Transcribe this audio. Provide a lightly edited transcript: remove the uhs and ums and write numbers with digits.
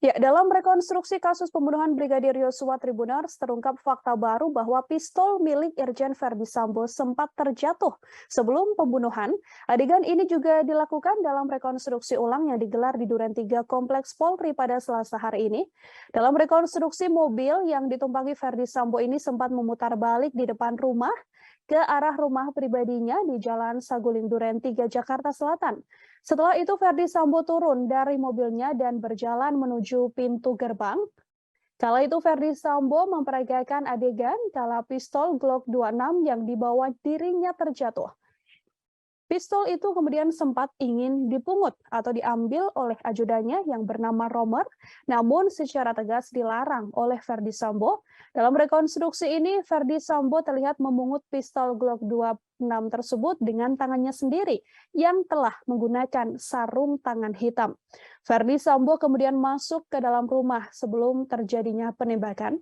Ya, dalam rekonstruksi kasus pembunuhan Brigadir Yosua Tribuners, terungkap fakta baru bahwa pistol milik Irjen Verdi Sambo sempat terjatuh sebelum pembunuhan. Adegan ini juga dilakukan dalam rekonstruksi ulang yang digelar di Duren 3 Kompleks Polri pada Selasa hari ini. Dalam rekonstruksi, mobil yang ditumpangi Verdi Sambo ini sempat memutar balik di depan rumah ke arah rumah pribadinya di Jalan Saguling Duren 3 Jakarta Selatan. Setelah itu Verdi Sambo turun dari mobilnya dan berjalan menuju pintu gerbang. Kala itu Verdi Sambo memperagakan adegan kala pistol Glock 26 yang dibawa dirinya terjatuh. Pistol itu kemudian sempat ingin dipungut atau diambil oleh ajudannya yang bernama Romer, namun secara tegas dilarang oleh Verdi Sambo. Dalam rekonstruksi ini, Verdi Sambo terlihat memungut pistol Glock 26 tersebut dengan tangannya sendiri yang telah menggunakan sarung tangan hitam. Verdi Sambo kemudian masuk ke dalam rumah sebelum terjadinya penembakan.